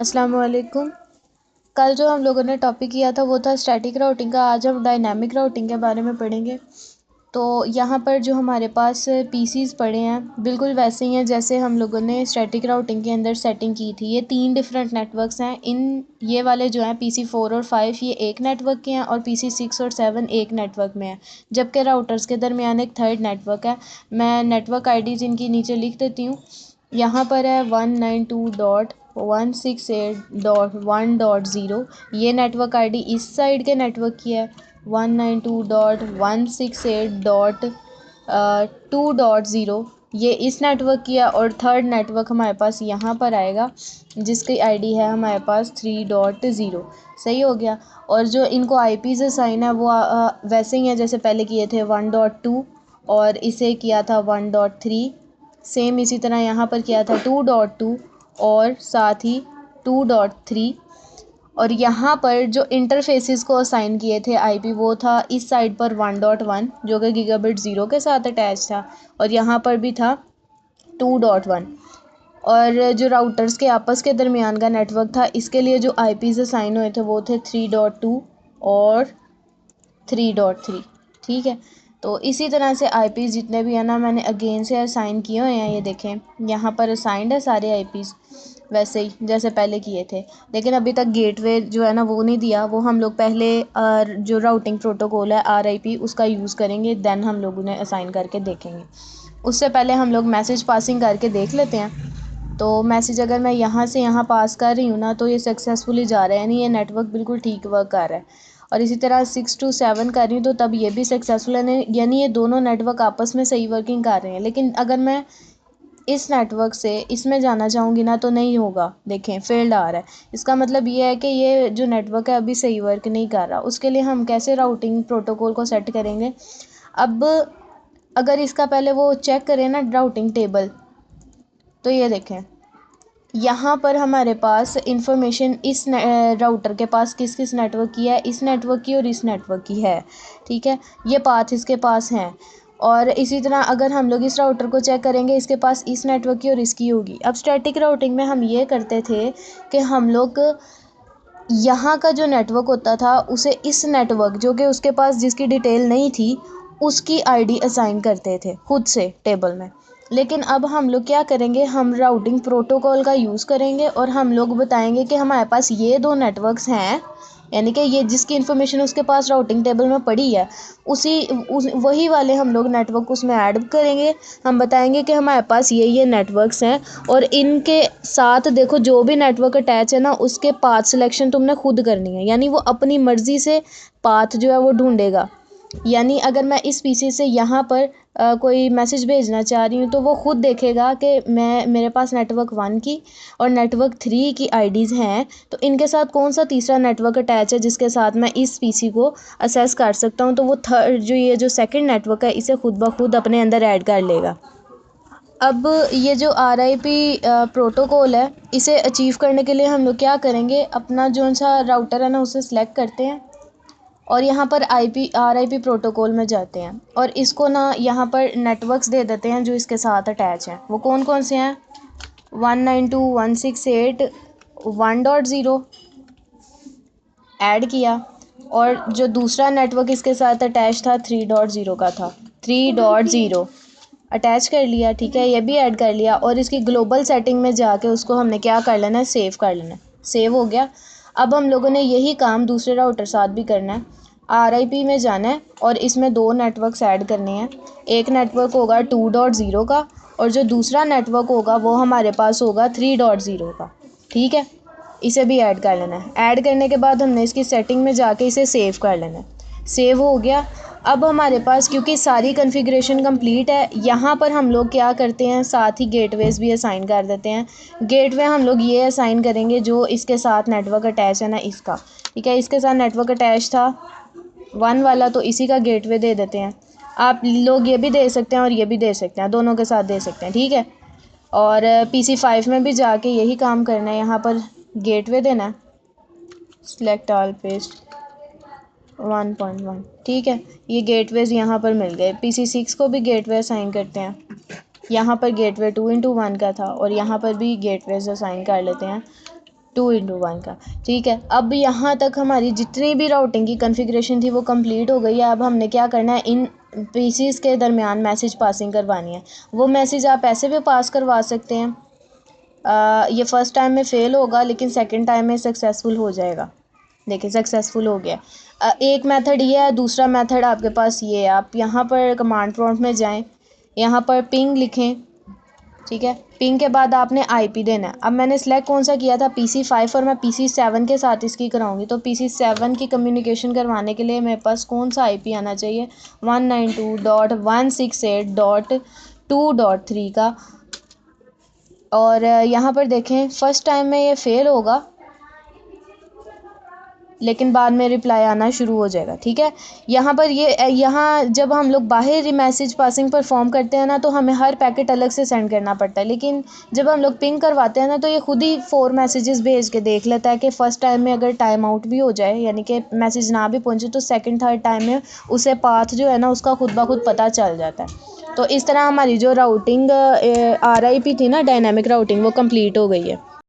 अस्सलाम वालेकुम। कल जो हम लोगों ने टॉपिक किया था वो था स्टैटिक राउटिंग का। आज हम डायनामिक राउटिंग के बारे में पढ़ेंगे। तो यहाँ पर जो हमारे पास पीसीज पड़े हैं बिल्कुल वैसे ही हैं जैसे हम लोगों ने स्टैटिक राउटिंग के अंदर सेटिंग की थी। ये 3 डिफरेंट नेटवर्क्स हैं। ये वाले जो हैं PC 4 और 5 ये एक नेटवर्क के हैं और PC 6 और 7 एक नेटवर्क में हैं, जबकि राउटर्स के दरमियान एक थर्ड नेटवर्क है। मैं नेटवर्क आईडीज़ इनकी नीचे लिख देती हूँ। यहाँ पर है 192.168.1.0। ये नेटवर्क आईडी इस साइड के नेटवर्क की है। 192.168.2.0 ये इस नेटवर्क की है और थर्ड नेटवर्क हमारे पास यहाँ पर आएगा जिसकी आईडी है हमारे पास 3.0। सही हो गया। और जो इनको आईपीज़ असाइन है वो वैसे ही है जैसे पहले किए थे 1.2 और इसे किया था 1.3। सेम इसी तरह यहाँ पर किया था 2.2 और साथ ही 2.3। और यहाँ पर जो इंटरफेसेस को असाइन किए थे आईपी वो था इस साइड पर 1.1 जो कि गीगाबिट 0 के साथ अटैच था और यहाँ पर भी था 2.1। और जो राउटर्स के आपस के दरमियान का नेटवर्क था इसके लिए जो आईपीज़ असाइन हुए थे वो थे 3.2 और 3.3। ठीक है। तो इसी तरह से आईपीज़ जितने भी हैं ना मैंने अगेन से असाइन किए हुए हैं। ये देखें यहाँ पर असाइंड है सारे आईपीज़ वैसे ही जैसे पहले किए थे, लेकिन अभी तक गेटवे जो है ना वो नहीं दिया। वो हम लोग पहले जो राउटिंग प्रोटोकॉल है RIP उसका यूज़ करेंगे, देन हम लोग उन्हें असाइन करके देखेंगे। उससे पहले हम लोग मैसेज पासिंग करके देख लेते हैं। तो मैसेज अगर मैं यहाँ से यहाँ पास कर रही हूँ ना तो ये सक्सेसफुली जा रहा है, यानी ये नेटवर्क बिल्कुल ठीक वर्क कर रहा है। और इसी तरह 6 to 7 कर रही हूँ तो तब ये भी सक्सेसफुल है, यानी ये दोनों नेटवर्क आपस में सही वर्किंग कर रहे हैं। लेकिन अगर मैं इस नेटवर्क से इसमें जाना चाहूँगी ना तो नहीं होगा। देखें फेल्ड आ रहा है। इसका मतलब ये है कि ये जो नेटवर्क है अभी सही वर्क नहीं कर रहा। उसके लिए हम कैसे राउटिंग प्रोटोकॉल को सेट करेंगे। अब अगर इसका पहले वो चेक करें ना राउटिंग टेबल, तो ये देखें यहाँ पर हमारे पास इंफॉर्मेशन इस राउटर के पास किस किस नेटवर्क की है, इस नेटवर्क की और इस नेटवर्क की है। ठीक है, ये पाथ इसके पास हैं। और इसी तरह अगर हम लोग इस राउटर को चेक करेंगे इसके पास इस नेटवर्क की और इसकी होगी। अब स्टैटिक राउटिंग में हम ये करते थे कि हम लोग यहाँ का जो नेटवर्क होता था उसे इस नेटवर्क जो कि उसके पास जिसकी डिटेल नहीं थी उसकी आईडी असाइन करते थे खुद से टेबल में। लेकिन अब हम लोग क्या करेंगे, हम राउटिंग प्रोटोकॉल का यूज़ करेंगे और हम लोग बताएंगे कि हमारे पास ये दो नेटवर्क्स हैं, यानी कि ये जिसकी इन्फॉर्मेशन उसके पास राउटिंग टेबल में पड़ी है वही वाले हम लोग नेटवर्क उसमें ऐड करेंगे। हम बताएंगे कि हमारे पास ये नेटवर्क्स हैं और इनके साथ देखो जो भी नेटवर्क अटैच है ना उसके पाथ सिलेक्शन तुमने खुद करनी है, यानी वो अपनी मर्ज़ी से पाथ जो है वो ढूंढेगा। यानी अगर मैं इस पीसी से यहाँ पर कोई मैसेज भेजना चाह रही हूँ तो वो खुद देखेगा कि मेरे पास नेटवर्क 1 की और नेटवर्क 3 की आईडीज़ हैं, तो इनके साथ कौन सा तीसरा नेटवर्क अटैच है जिसके साथ मैं इस पीसी को असेस कर सकता हूँ। तो वो थर्ड जो सेकंड नेटवर्क है इसे खुद ब खुद अपने अंदर ऐड कर लेगा। अब ये जो RIP प्रोटोकॉल है इसे अचीव करने के लिए हम लोग क्या करेंगे, अपना जो सा राउटर है ना उसे सिलेक्ट करते हैं और यहाँ पर RIP प्रोटोकॉल में जाते हैं और इसको ना यहाँ पर नेटवर्क्स दे देते हैं जो इसके साथ अटैच हैं। वो कौन कौन से हैं, 192.168.1.0 ऐड किया और जो दूसरा नेटवर्क इसके साथ अटैच था 3.0 का था, 3.0 अटैच कर लिया। ठीक है, ये भी ऐड कर लिया और इसकी ग्लोबल सेटिंग में जाके उसको हमने क्या कर लेना है, सेव कर लेना है। सेव हो गया। अब हम लोगों ने यही काम दूसरे राउटर साथ भी करना है। RIP में जाना है और इसमें दो नेटवर्क्स ऐड करने हैं। एक नेटवर्क होगा 2.0 का और जो दूसरा नेटवर्क होगा वो हमारे पास होगा 3.0 का। ठीक है, इसे भी ऐड कर लेना है। ऐड करने के बाद हमने इसकी सेटिंग में जाके इसे सेव कर लेना है। सेव हो गया। अब हमारे पास क्योंकि सारी कॉन्फ़िगरेशन कंप्लीट है, यहाँ पर हम लोग क्या करते हैं साथ ही गेटवेज़ भी असाइन कर देते हैं। गेटवे हम लोग ये असाइन करेंगे जो इसके साथ नेटवर्क अटैच है ना इसका। ठीक है, इसके साथ नेटवर्क अटैच था 1 वाला तो इसी का गेटवे दे देते हैं। आप लोग ये भी दे सकते हैं और ये भी दे सकते हैं, दोनों के साथ दे सकते हैं। ठीक है, और PC 5 में भी जाके यही काम करना है। यहाँ पर गेटवे देना है, सिलेक्ट ऑल पेस्ट 1.1। ठीक है, ये गेटवेज़ यहाँ पर मिल गए। PC 6 को भी गेटवे असाइन करते हैं। यहाँ पर गेटवे 2x1 का था और यहाँ पर भी गेटवेज़ असाइन कर लेते हैं 2x1 का। ठीक है, अब यहाँ तक हमारी जितनी भी राउटिंग की कॉन्फ़िगरेशन थी वो कंप्लीट हो गई है। अब हमने क्या करना है, इन पीसीज के दरमियान मैसेज पासिंग करवानी है। वो मैसेज आप ऐसे भी पास करवा सकते हैं, ये फ़र्स्ट टाइम में फ़ेल होगा लेकिन सेकंड टाइम में सक्सेसफुल हो जाएगा। देखिए सक्सेसफुल हो गया। एक मेथड ये है, दूसरा मेथड आपके पास ये है। आप यहाँ पर कमांड प्रॉम्प्ट में जाएं, यहाँ पर पिंग लिखें। ठीक है, पिंग के बाद आपने आईपी देना है। अब मैंने सेलेक्ट कौन सा किया था, PC5, और मैं PC7 के साथ इसकी कराऊंगी। तो PC7 की कम्युनिकेशन करवाने के लिए मेरे पास कौन सा आईपी आना चाहिए, 192.168.2.3 का। और यहाँ पर देखें फ़र्स्ट टाइम में ये फ़ेल होगा लेकिन बाद में रिप्लाई आना शुरू हो जाएगा। ठीक है, यहाँ पर यहाँ जब हम लोग बाहर मैसेज पासिंग परफॉर्म करते हैं ना, तो हमें हर पैकेट अलग से सेंड करना पड़ता है। लेकिन जब हम लोग पिंग करवाते हैं ना, तो ये खुद ही 4 मैसेजेस भेज के देख लेता है कि फ़र्स्ट टाइम में अगर टाइम आउट भी हो जाए, यानी कि मैसेज ना भी पहुँचे, तो सेकेंड थर्ड टाइम में उसे पाथ जो है ना उसका खुद ब खुद पता चल जाता है। तो इस तरह हमारी जो राउटिंग RIP थी ना, डायनेमिक राउटिंग, वो कम्प्लीट हो गई है।